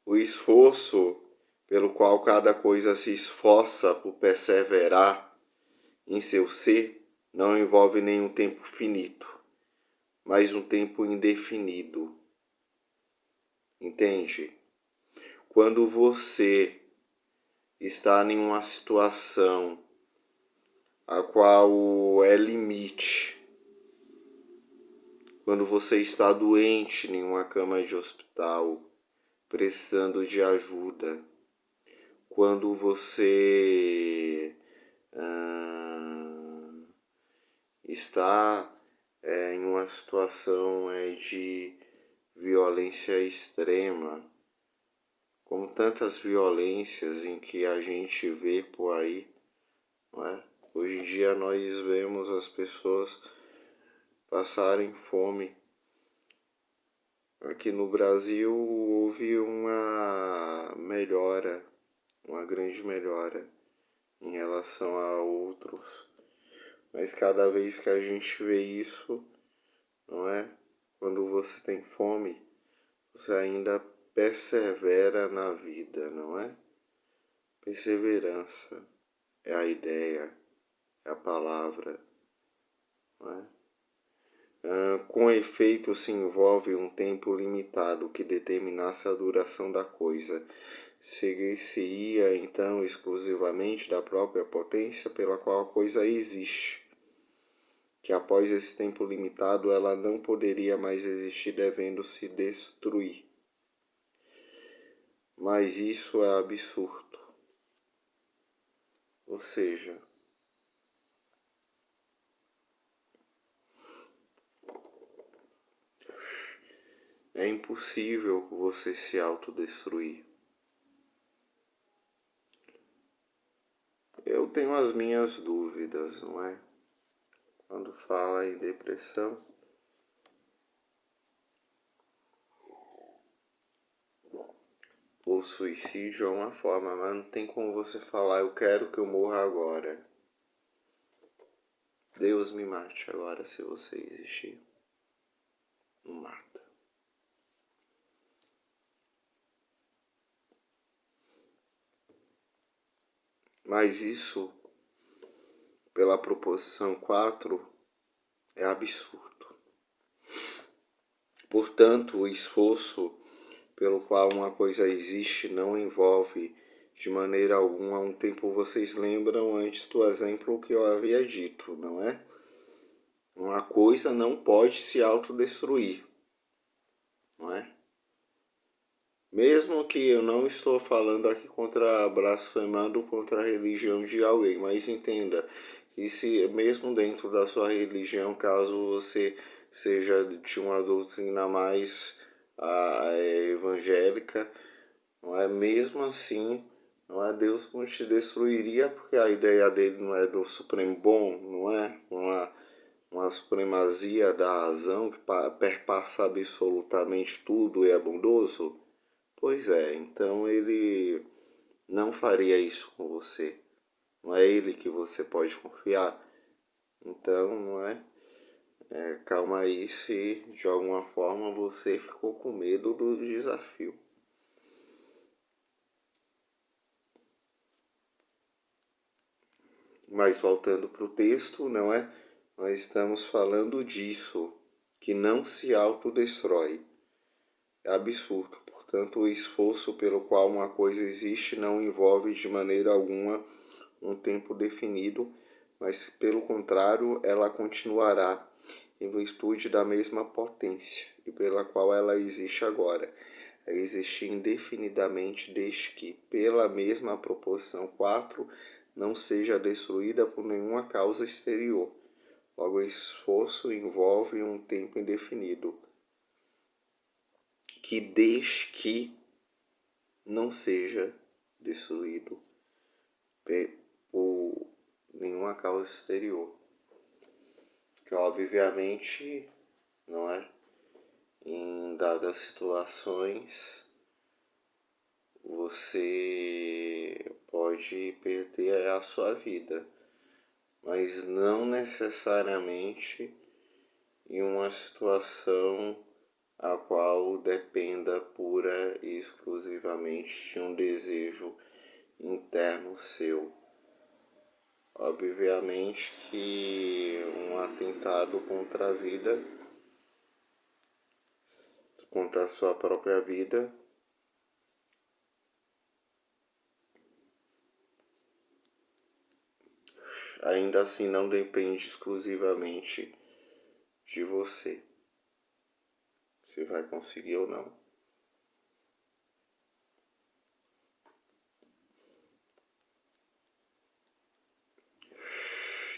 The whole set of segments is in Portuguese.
O esforço pelo qual cada coisa se esforça por perseverar em seu ser não envolve nenhum tempo finito, mas um tempo indefinido. Entende? Quando você está em uma situação a qual é limite, quando você está doente em uma cama de hospital, precisando de ajuda, quando você está em uma situação de violência extrema, como tantas violências em que a gente vê por aí, não é? Hoje em dia nós vemos as pessoas passarem fome. Aqui no Brasil houve uma melhora, uma grande melhora em relação a outros. Mas cada vez que a gente vê isso, não é? Quando você tem fome, você ainda persevera na vida, não é? Perseverança é a ideia, é a palavra, não é? Com efeito, se envolve um tempo limitado que determinasse a duração da coisa. Seguir-se-ia, então, exclusivamente da própria potência pela qual a coisa existe, que após esse tempo limitado ela não poderia mais existir, devendo se destruir. Mas isso é absurdo. Ou seja, é impossível você se autodestruir. Eu tenho as minhas dúvidas, não é? Quando fala em depressão, o suicídio é uma forma, mas não tem como você falar, eu quero que eu morra agora. Deus me mate agora se você existir. Não mata. Mas isso, pela proposição 4, é absurdo. Portanto, o esforço pelo qual uma coisa existe não envolve de maneira alguma um tempo. Vocês lembram antes do exemplo que eu havia dito, não é? Uma coisa não pode se autodestruir, não é? Mesmo que eu não estou falando aqui blasfemando contra a religião de alguém, mas entenda que se mesmo dentro da sua religião, caso você seja de uma doutrina mais evangélica, não é? Mesmo assim, não é? Deus não te destruiria, porque a ideia dele não é do supremo bom, não é? Uma supremacia da razão que perpassa absolutamente tudo e é bondoso. Pois é, então ele não faria isso com você. Não é ele que você pode confiar. Então, não é? Calma aí se de alguma forma você ficou com medo do desafio. Mas voltando para o texto, não é? Nós estamos falando disso, que não se autodestrói. É absurdo. Portanto, o esforço pelo qual uma coisa existe não envolve de maneira alguma um tempo definido, mas pelo contrário, ela continuará em virtude da mesma potência e pela qual ela existe agora, a existir indefinidamente desde que, pela mesma proposição 4, não seja destruída por nenhuma causa exterior. Logo, o esforço envolve um tempo indefinido, que desde que não seja destruído por nenhuma causa exterior. Que obviamente, não é? Em dadas situações, você pode perder a sua vida, mas não necessariamente em uma situação a qual dependa pura e exclusivamente exclusivamente de um desejo interno seu. Obviamente que um atentado contra a vida, contra a sua própria vida, ainda assim não depende exclusivamente de você, se vai conseguir ou não.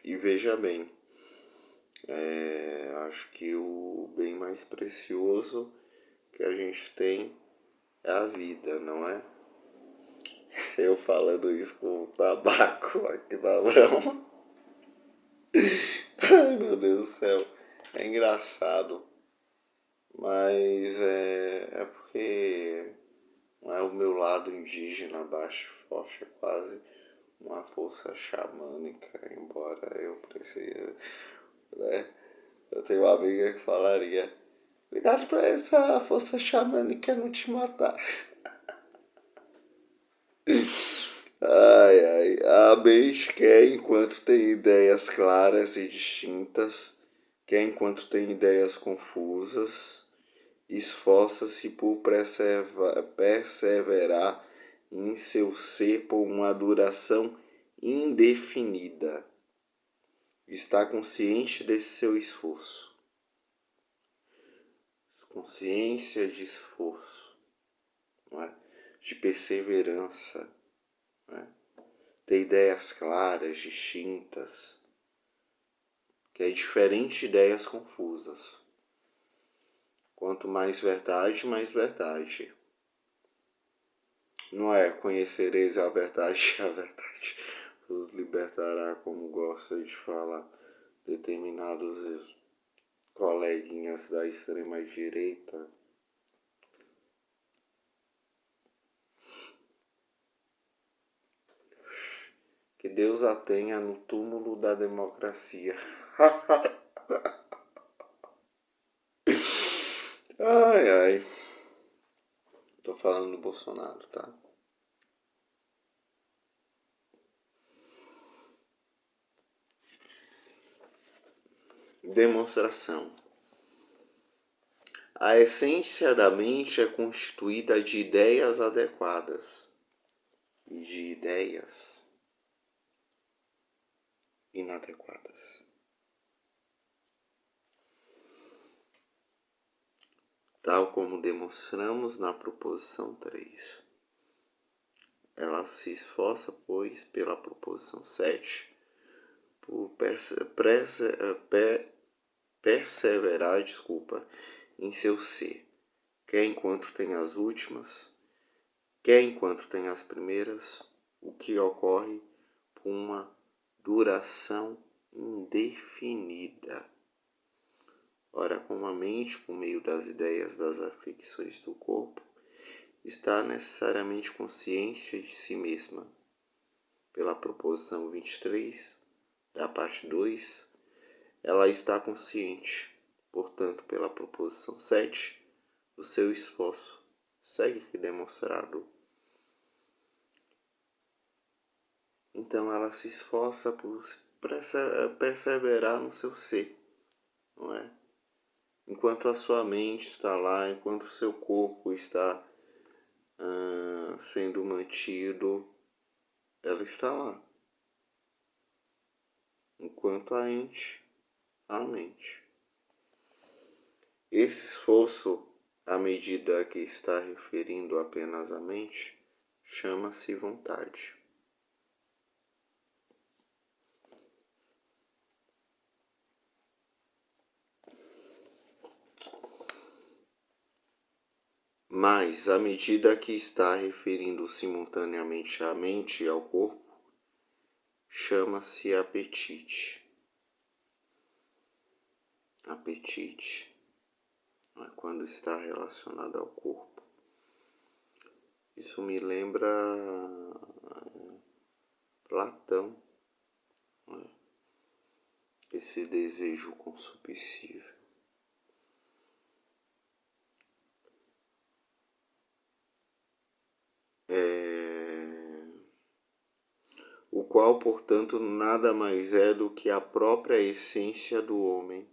E veja bem, acho que o bem mais precioso que a gente tem é a vida, não é? Eu falando isso com o tabaco aqui na mão. Ai, meu Deus do céu. É engraçado. Mas é porque não é o meu lado indígena baixo forte, é quase uma força xamânica, embora eu precise, né? Eu tenho uma amiga que falaria, cuidado pra essa força xamânica não te matar. Ai, ai, a mente quer enquanto tem ideias claras e distintas, quer enquanto tem ideias confusas, esforça-se por perseverar em seu ser por uma duração indefinida. Está consciente desse seu esforço. Consciência de esforço, não é? De perseverança, não é? Ter ideias claras, distintas, que é diferente de ideias confusas. Quanto mais verdade, mais verdade. Não é conhecereis a verdade os libertará, como gosta de falar determinados coleguinhas da extrema direita. Que Deus a tenha no túmulo da democracia. Ai, ai. Tô falando do Bolsonaro, tá? Demonstração. A essência da mente é constituída de ideias adequadas e de ideias inadequadas. Tal como demonstramos na proposição 3. Ela se esforça, pois, pela proposição 7, por perseverar, em seu ser, quer enquanto tem as últimas, quer enquanto tem as primeiras, o que ocorre por uma duração indefinida. Ora, como a mente, por meio das ideias das afecções do corpo, está necessariamente consciência de si mesma, pela proposição 23, da parte 2, ela está consciente, portanto, pela proposição 7, do seu esforço, segue que demonstrado. Então ela se esforça por perseverar no seu ser, não é? Enquanto a sua mente está lá, enquanto o seu corpo está sendo mantido, ela está lá. Enquanto a mente. Esse esforço, à medida que está referindo apenas à mente, chama-se vontade. Mas, à medida que está referindo simultaneamente à mente e ao corpo, chama-se apetite. Apetite é quando está relacionado ao corpo. Isso me lembra Platão, né? Esse desejo consubsível. qual, portanto, nada mais é do que a própria essência do homem,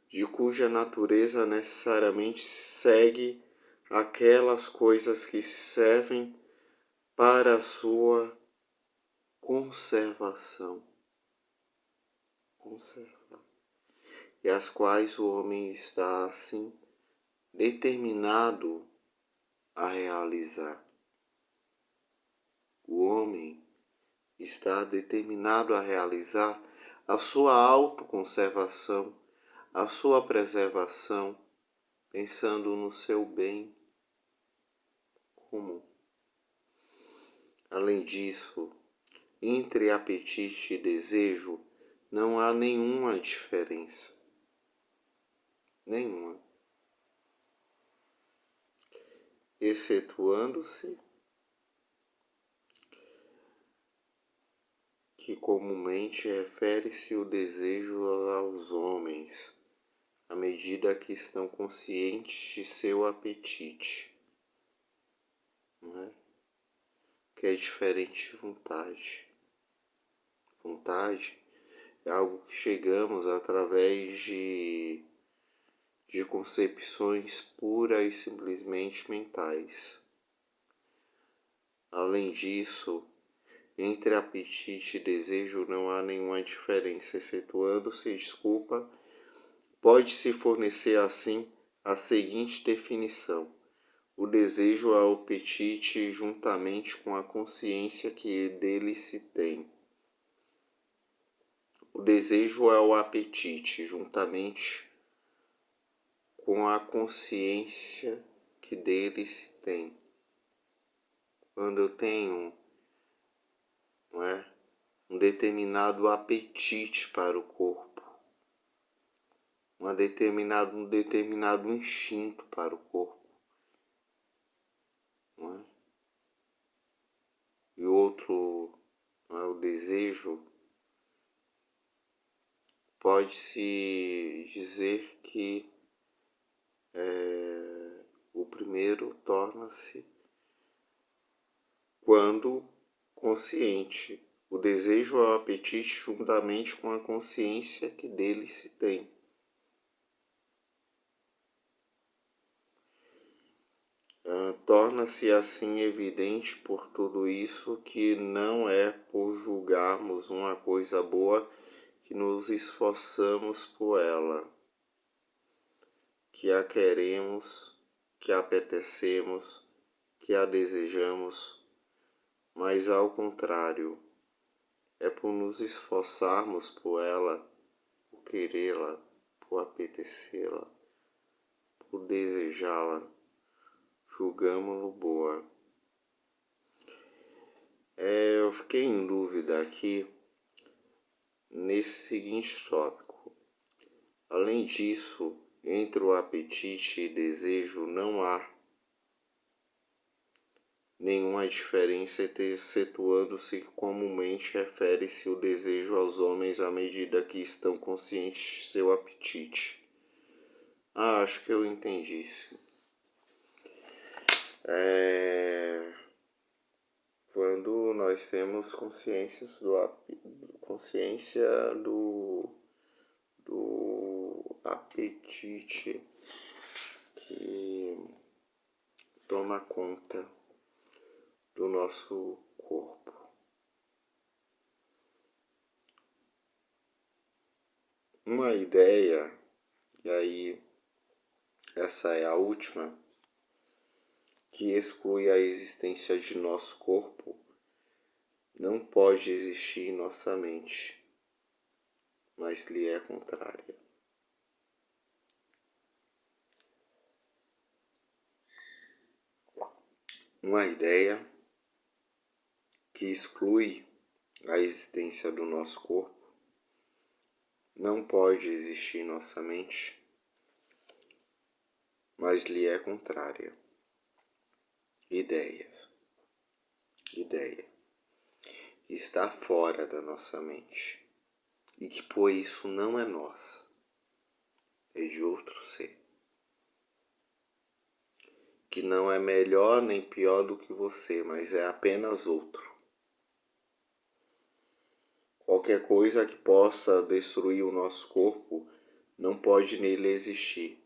de cuja natureza necessariamente segue aquelas coisas que servem para a sua conservação, e as quais o homem está, assim, determinado a realizar. O homem está determinado a realizar a sua autoconservação, a sua preservação, pensando no seu bem comum. Além disso, entre apetite e desejo não há nenhuma diferença. Nenhuma. Excetuando-se que comumente refere-se o desejo aos homens, à medida que estão conscientes de seu apetite, não é? Que é diferente de vontade. Vontade é algo que chegamos através de concepções puras e simplesmente mentais. Além disso, entre apetite e desejo não há nenhuma diferença, excetuando-se, pode-se fornecer assim a seguinte definição: o desejo é o apetite juntamente com a consciência que dele se tem. O desejo é o apetite juntamente com a consciência que dele se tem. Quando eu tenho, não é, um determinado apetite para o corpo, um determinado instinto para o corpo, não é? E outro, não é, o desejo, pode-se dizer que o primeiro torna-se quando consciente. O desejo é o apetite juntamente com a consciência que dele se tem. Torna-se assim evidente por tudo isso que não é por julgarmos uma coisa boa que nos esforçamos por ela, que a queremos, que a apetecemos, que a desejamos, mas ao contrário, é por nos esforçarmos por ela, por querê-la, por apetecê-la, por desejá-la, julgamos-lo boa. Eu fiquei em dúvida aqui nesse seguinte tópico. Além disso, entre o apetite e desejo não há nenhuma diferença, excetuando-se que comumente refere-se o desejo aos homens à medida que estão conscientes de seu apetite. Acho que eu entendi. Quando nós temos consciência do apetite que toma conta do nosso corpo. Uma ideia, e aí essa é a última, que exclui a existência de nosso corpo, não pode existir em nossa mente, mas lhe é contrária. Uma ideia que exclui a existência do nosso corpo não pode existir em nossa mente, mas lhe é contrária. Ideia que está fora da nossa mente e que por isso não é nossa, é de outro ser, que não é melhor nem pior do que você, mas é apenas outro. Qualquer coisa que possa destruir o nosso corpo não pode nele existir,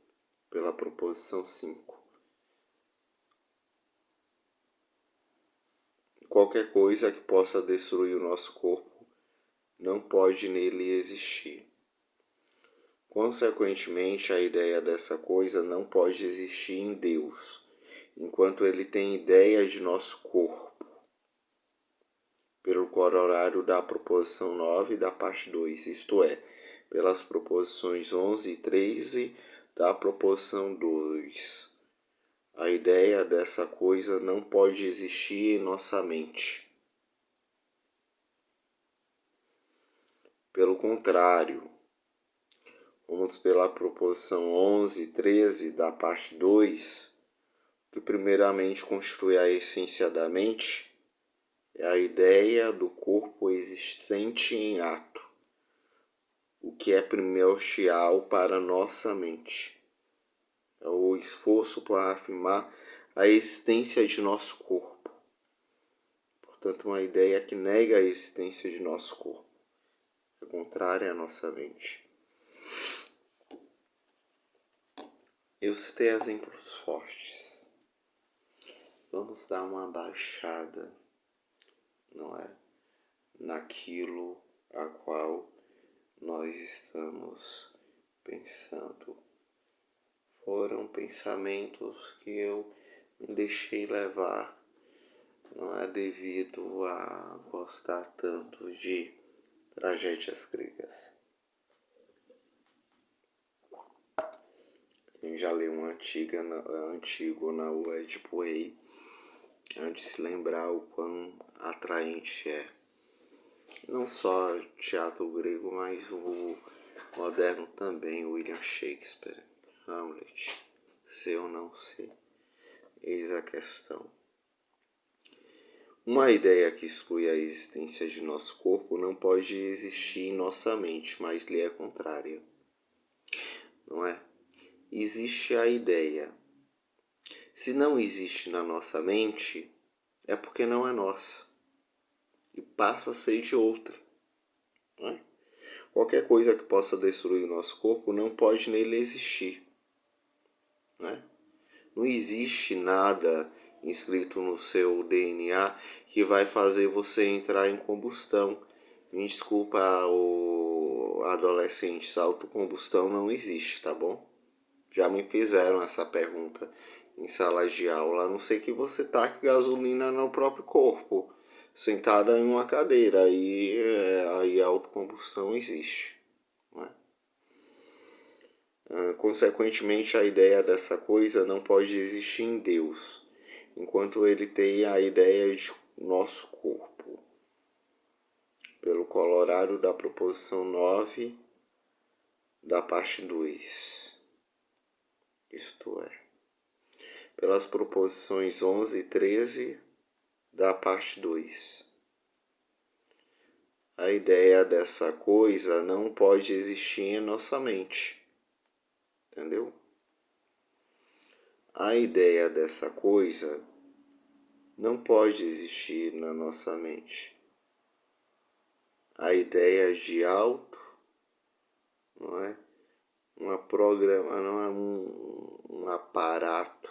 pela proposição 5. Qualquer coisa que possa destruir o nosso corpo não pode nele existir. Consequentemente, a ideia dessa coisa não pode existir em Deus, enquanto ele tem ideia de nosso corpo, pelo corolário da proposição 9 da parte 2, isto é, pelas proposições 11 e 13 da proposição 2. A ideia dessa coisa não pode existir em nossa mente. Pelo contrário, vamos pela proposição 11 e 13 da parte 2, que primeiramente constitui a essência da mente, é a ideia do corpo existente em ato, o que é primordial para nossa mente. É o esforço para afirmar a existência de nosso corpo. Portanto, uma ideia que nega a existência de nosso corpo, é contrária à nossa mente. Eu citei exemplos fortes. Vamos dar uma baixada, não é? Naquilo a qual nós estamos pensando. Foram pensamentos que eu me deixei levar, não é devido a gostar tanto de tragédias gregas. Quem já leu um antigo na Édipo Rei, antes de se lembrar o quão atraente é. Não só teatro grego, mas o moderno também, William Shakespeare, Hamlet, ser ou não ser, eis a questão. Uma ideia que exclui a existência de nosso corpo não pode existir em nossa mente, mas lhe é contrária. Não é? Existe a ideia. Se não existe na nossa mente, é porque não é nossa. E passa a ser de outra. Não é? Qualquer coisa que possa destruir o nosso corpo não pode nele existir. Não é? Não existe nada inscrito no seu DNA que vai fazer você entrar em combustão. Me desculpa, o adolescente, autocombustão não existe, tá bom? Já me fizeram essa pergunta em sala de aula, a não ser que você taque gasolina no próprio corpo, sentada em uma cadeira, aí a autocombustão existe. Não é? Consequentemente, a ideia dessa coisa não pode existir em Deus, enquanto ele tem a ideia de nosso corpo, pelo corolário da proposição 9 da parte 2, isto é, pelas proposições 11 e 13 da parte 2. A ideia dessa coisa não pode existir em nossa mente, entendeu? A ideia dessa coisa não pode existir na nossa mente. A ideia de auto, não é? Não é um aparato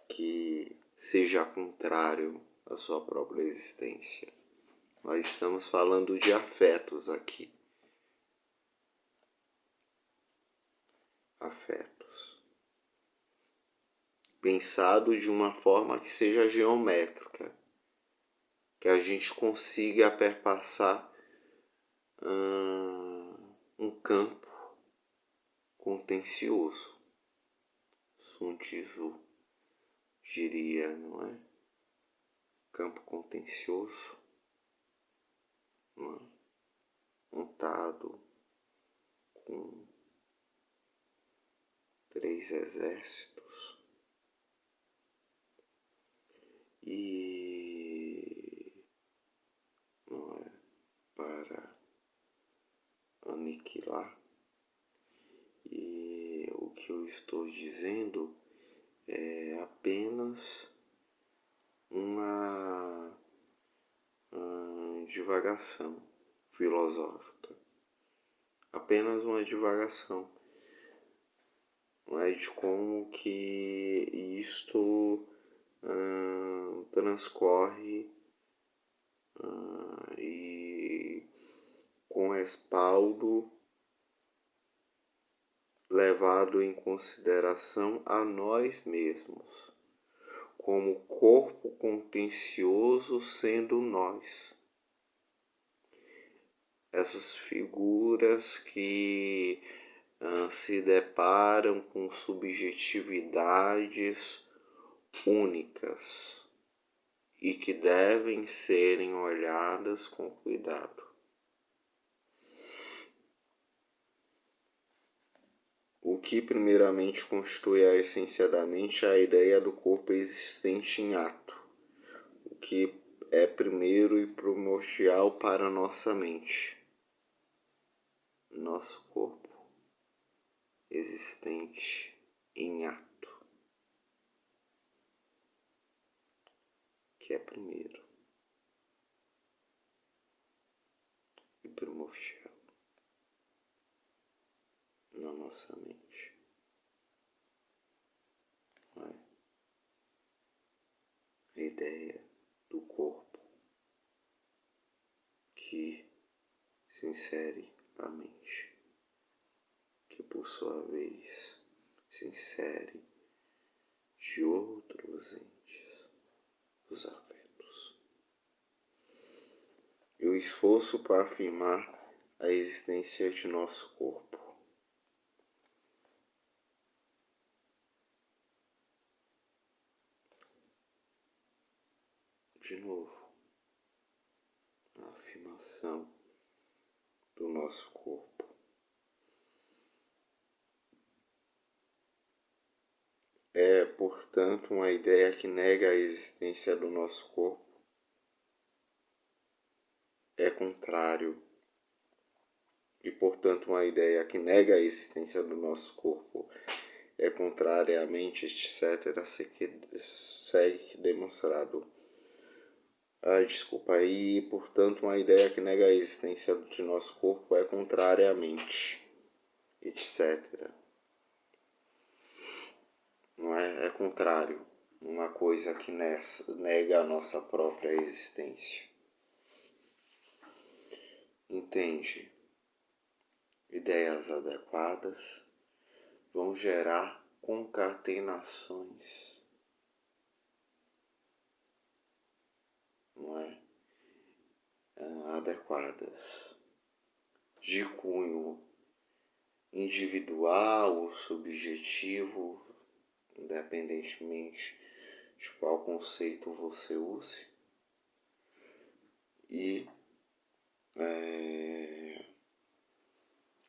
que seja contrário à sua própria existência. Nós estamos falando de afetos aqui. Afetos. Pensado de uma forma que seja geométrica, que a gente consiga perpassar um campo contencioso. Sun Tzu diria, não é? Campo contencioso, não é? Montado com 3 exércitos e não é para aniquilar. E o que eu estou dizendo é apenas uma de divagação filosófica, apenas uma divagação, não é, de como que isto transcorre e com respaldo levado em consideração a nós mesmos, como corpo contencioso sendo nós. Essas figuras que se deparam com subjetividades únicas e que devem serem olhadas com cuidado. O que primeiramente constitui a essência da mente é a ideia do corpo existente em ato, o que é primeiro e primordial para a nossa mente. Nosso corpo existente em ato, que é primeiro e primordial na nossa mente. Não é? A ideia do corpo que se insere na mente, que por sua vez se insere de outros entes, os afetos. E o esforço para afirmar a existência de nosso corpo. De novo, a afirmação do nosso corpo. É, portanto, uma ideia que nega a existência do nosso corpo. É contrário. E, portanto, uma ideia que nega a existência do nosso corpo é contrária à mente, etc., segue demonstrado. Desculpa. E, portanto, uma ideia que nega a existência de nosso corpo é contrária à mente, etc. Não é? É contrário. Uma coisa que nega a nossa própria existência. Entende? Ideias adequadas vão gerar concatenações, não é? Adequadas, de cunho individual ou subjetivo, independentemente de qual conceito você use, e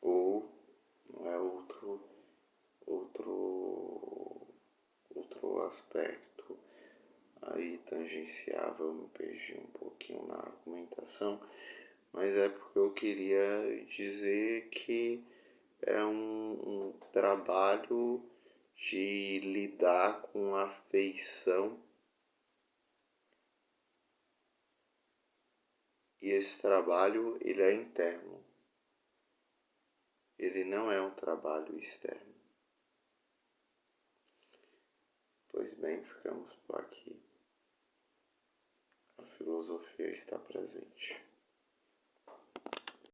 ou não é outro aspecto aí tangenciável. Eu me perdi um pouquinho na argumentação, mas é porque eu queria dizer que é um trabalho de lidar com a afeição, e esse trabalho ele é interno, ele não é um trabalho externo. Pois bem, ficamos por aqui. A filosofia está presente.